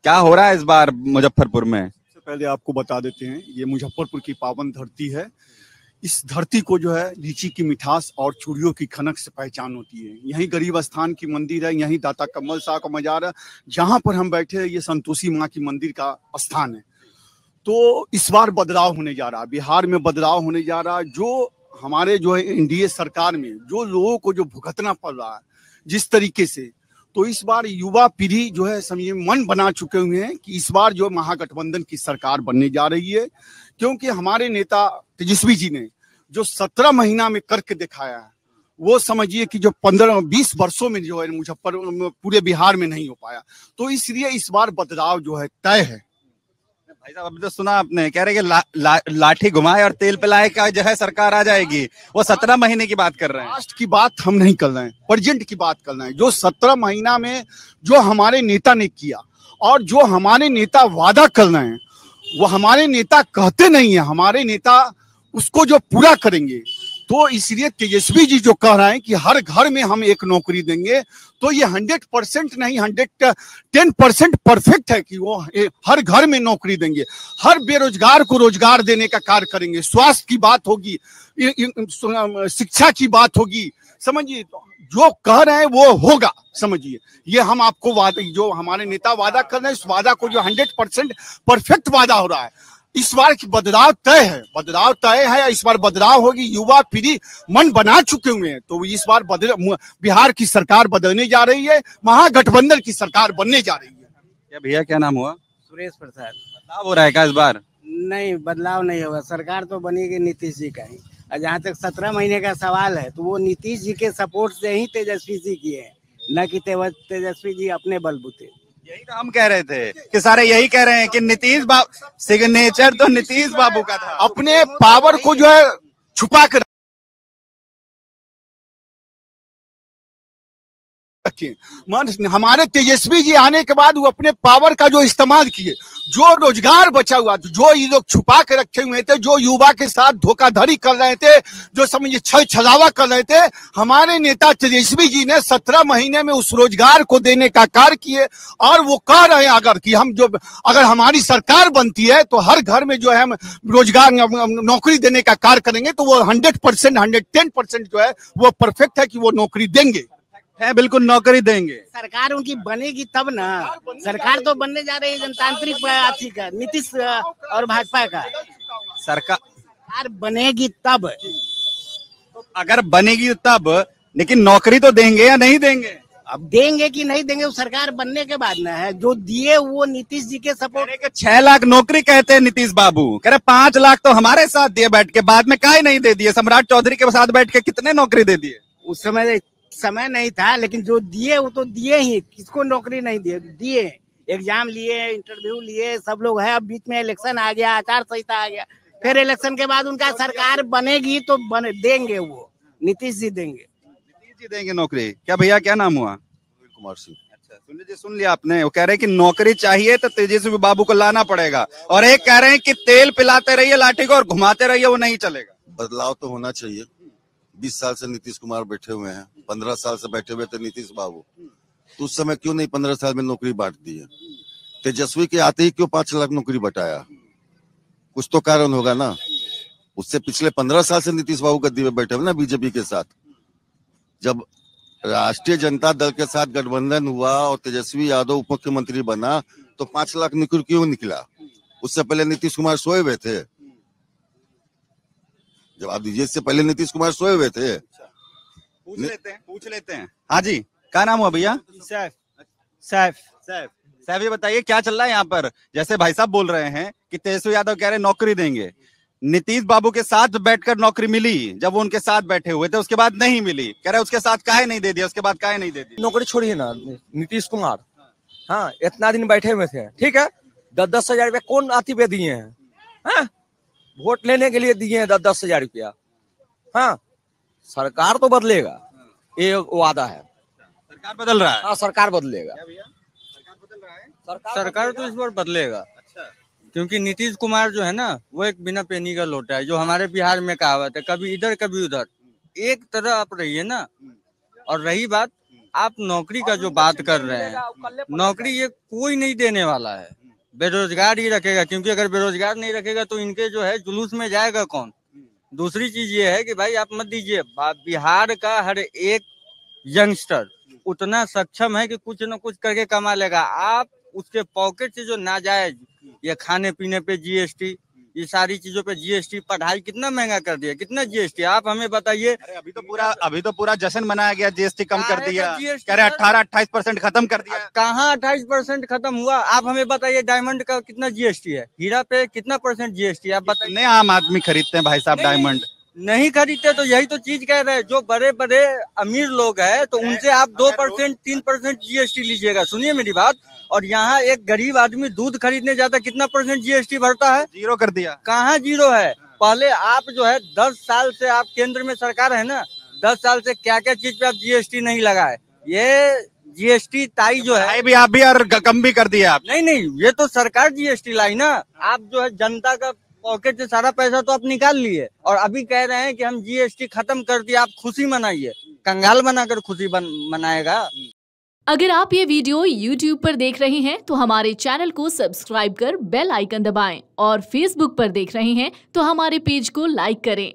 क्या हो रहा है इस बार मुजफ्फरपुर में? सबसे पहले आपको बता देते हैं, ये मुजफ्फरपुर की पावन धरती है। इस धरती को जो है लीची की मिठास और चूड़ियों की खनक से पहचान होती है। यहीं गरीब स्थान की मंदिर है, यहीं दाता कमल शाह का मजार है। जहां पर हम बैठे हैं ये संतोषी माँ की मंदिर का स्थान है। तो इस बार बदलाव होने जा रहा है, बिहार में बदलाव होने जा रहा है। जो हमारे जो है एनडीए सरकार में जो लोगों को जो भुगतना पड़ रहा है जिस तरीके से, तो इस बार युवा पीढ़ी जो है समझिए मन बना चुके हुए हैं कि इस बार जो महागठबंधन की सरकार बनने जा रही है। क्योंकि हमारे नेता तेजस्वी जी ने जो 17 महीना में करके दिखाया है, वो समझिए कि जो 15-20 वर्षों में जो है मुजफ्फर पूरे बिहार में नहीं हो पाया। तो इसलिए इस बार बदलाव जो है तय है। भाई साहब, अभी तो सुना आपने, कह रहे कि लाठी घुमाए और तेल पिलाए का जो है सरकार आ जाएगी। वो 17 महीने की बात कर रहे हैं। पास्ट की बात हम नहीं कर रहे हैं, प्रेजेंट की बात कर रहे हैं। जो 17 महीना में जो हमारे नेता ने किया और जो हमारे नेता वादा कर रहे हैं, वो हमारे नेता कहते नहीं है, हमारे नेता उसको जो पूरा करेंगे। तो इसलिए तेजस्वी जी जो कह रहे हैं कि हर घर में हम एक नौकरी देंगे, तो ये 100% नहीं 110% परफेक्ट है कि वो हर घर में नौकरी देंगे। हर बेरोजगार को रोजगार देने का कार्य करेंगे। स्वास्थ्य की बात होगी, शिक्षा की बात होगी। समझिए, जो कह रहे हैं वो होगा। समझिए, ये हम आपको वादा, जो हमारे नेता वादा कर रहे हैं, इस वादा को जो 100% परफेक्ट वादा हो रहा है। इस बार की बदलाव तय है, बदलाव तय है। इस बार बदलाव होगी। युवा पीढ़ी मन बना चुके हुए हैं। तो इस बार बिहार की सरकार बदलने जा रही है, महागठबंधन की सरकार बनने जा रही है। क्या भैया, क्या नाम हुआ? सुरेश प्रसाद। बदलाव हो रहा है क्या इस बार? नहीं, बदलाव नहीं होगा। सरकार तो बनेगी नीतीश जी का ही। और जहाँ तक 17 महीने का सवाल है, तो वो नीतीश जी के सपोर्ट से ही तेजस्वी जी किए हैं, न कि तेजस्वी जी अपने बलबूते। यही तो हम कह रहे थे कि सारे यही कह रहे हैं कि नीतीश बाबू, सिग्नेचर तो नीतीश बाबू का था। अपने पावर को जो है छुपा कर हमारे तेजस्वी जी आने के बाद वो अपने पावर का जो इस्तेमाल किए, जो रोजगार बचा हुआ, जो ये लोग छुपा के रखे हुए थे, जो युवा के साथ धोखाधड़ी कर रहे थे, जो समझिए छल छलावा कर रहे थे, हमारे नेता तेजस्वी जी ने 17 महीने में उस रोजगार को देने का कार्य किए। और वो कह रहे हैं अगर हमारी सरकार बनती है तो हर घर में जो है हम रोजगार नौकरी देने का कार्य करेंगे। तो वो 100% 110% जो है वो परफेक्ट है कि वो नौकरी देंगे, है, बिल्कुल नौकरी देंगे। सरकार उनकी बनेगी तब ना। सरकार तो बनने जा रही है जनतांत्रिक पार्टी का, नीतीश और भाजपा का। सरकार बनेगी तब। अगर बनेगी तब, लेकिन नौकरी तो देंगे या नहीं देंगे? अब देंगे कि नहीं देंगे वो सरकार बनने के बाद ना है। जो दिए वो नीतीश जी के सपोर्ट। 6 लाख नौकरी कहते हैं नीतीश बाबू, कह रहे 5 लाख तो हमारे साथ दिए बैठ के, बाद में काहे नहीं दे दिए? सम्राट चौधरी के साथ बैठ के कितने नौकरी दे दिए? उस समय नहीं था, लेकिन जो दिए वो तो दिए ही। किसको नौकरी नहीं दिए। एग्जाम लिए, इंटरव्यू लिए, सब लोग है। अब बीच में इलेक्शन आ गया, आचार संहिता आ गया, फिर इलेक्शन के बाद उनका सरकार बनेगी तो देंगे, वो नीतीश जी देंगे। नीतीश जी देंगे नौकरी। क्या भैया, क्या नाम हुआ? कुमार सिंह। अच्छा, सुन लिया आपने। वो कह रहे हैं कि नौकरी चाहिए तो तेजस्वी बाबू को लाना पड़ेगा, और एक कह रहे हैं कि तेल पिलाते रहिए लाठी को और घुमाते रहिए, वो नहीं चलेगा। बदलाव तो होना चाहिए। 20 साल से नीतीश कुमार बैठे हुए हैं, 15 साल से बैठे हुए थे नीतीश बाबू। तो उस समय क्यों नहीं 15 साल में नौकरी बांट दी है? तेजस्वी के आते ही क्यों 5 लाख नौकरी बटाया? कुछ तो कारण होगा ना। उससे पिछले 15 साल से नीतीश बाबू गद्दी में बैठे हुए ना बीजेपी के साथ। जब राष्ट्रीय जनता दल के साथ गठबंधन हुआ और तेजस्वी यादव उप मुख्यमंत्री बना, तो 5 लाख नौकरी क्यों निकला? उससे पहले नीतीश कुमार सोए हुए थे। जवाब दीजिए, इससे पहले नीतीश कुमार सोए हुए थे। पूछ लेते हैं। हाँ जी, क्या नाम हुआ भैया? सैफ, ये बताइए क्या चल रहा है यहाँ पर? जैसे भाई साहब बोल रहे हैं कि तेजस्वी यादव कह रहे हैं नौकरी देंगे, नीतीश बाबू के साथ बैठकर नौकरी मिली, जब वो उनके साथ बैठे हुए थे, उसके बाद नहीं मिली। कह रहे उसके साथ काहे नहीं दे दिया, उसके बाद काहे नहीं दे दिया? नौकरी छोड़िए ना नीतीश कुमार। हाँ, इतना दिन बैठे हुए थे, ठीक है। 10-10 हजार रुपया कौन आती पे दिए हैं? हाँ? वोट लेने के लिए दिए हैं 10-10 हजार रुपया। हाँ, सरकार तो बदलेगा, ये वादा है। सरकार बदल रहा है। हाँ, सरकार बदलेगा। सरकार बदल रहा है। सरकार तो इस बार बदलेगा। अच्छा, क्योंकि नीतीश कुमार जो है ना, वो एक बिना पेनी का लोटा है। जो हमारे बिहार में कहावत है, कभी इधर कभी उधर, एक तरह आप रहिए ना। और रही बात आप नौकरी का जो बात कर रहे हैं, नौकरी ये कोई नहीं देने वाला है, बेरोजगार ही रखेगा, क्योंकि अगर बेरोजगार नहीं रखेगा तो इनके जो है जुलूस में जाएगा कौन। दूसरी चीज ये है कि भाई आप मत दीजिए, बिहार का हर एक यंगस्टर उतना सक्षम है कि कुछ न कुछ करके कमा लेगा। आप उसके पॉकेट से जो नाजायज ये खाने पीने पे जीएसटी, ये सारी चीजों पे जीएसटी, पढ़ाई कितना महंगा कर दिया, कितना जीएसटी, आप हमें बताइए। अभी तो पूरा जश्न मनाया गया, जीएसटी कम कर दिया, कह रहे 18-28% खत्म कर दिया। कहाँ 28% खत्म हुआ, आप हमें बताइए। डायमंड का कितना जीएसटी है, हीरा पे कितना % जीएसटी, आप बताइए। कितने आम आदमी खरीदते हैं भाई साहब डायमंड? नहीं खरीदते, तो यही तो चीज कह रहे हैं। जो बड़े बड़े अमीर लोग हैं तो उनसे आप 2% 3% जीएसटी लीजिएगा। सुनिए मेरी बात। और यहाँ एक गरीब आदमी दूध खरीदने जाता कितना % जीएसटी भरता है? 0 कर दिया। कहाँ 0 है? पहले आप जो है 10 साल से आप केंद्र में सरकार है ना, 10 साल से क्या क्या चीज पे आप जीएसटी नहीं लगाए। ये जीएसटी ताई जो है भी आप भी और कम भी कर दिया आप। नहीं, ये तो सरकार जीएसटी लाई ना। आप जो है जनता का पॉकेट से सारा पैसा तो आप निकाल लिए और अभी कह रहे हैं कि हम जीएसटी खत्म कर दिया, आप खुशी मनाइए। कंगाल बनाकर खुशी मनाएगा। अगर आप ये वीडियो YouTube पर देख रहे हैं तो हमारे चैनल को सब्सक्राइब कर बेल आइकन दबाएं और Facebook पर देख रहे हैं तो हमारे पेज को लाइक करें।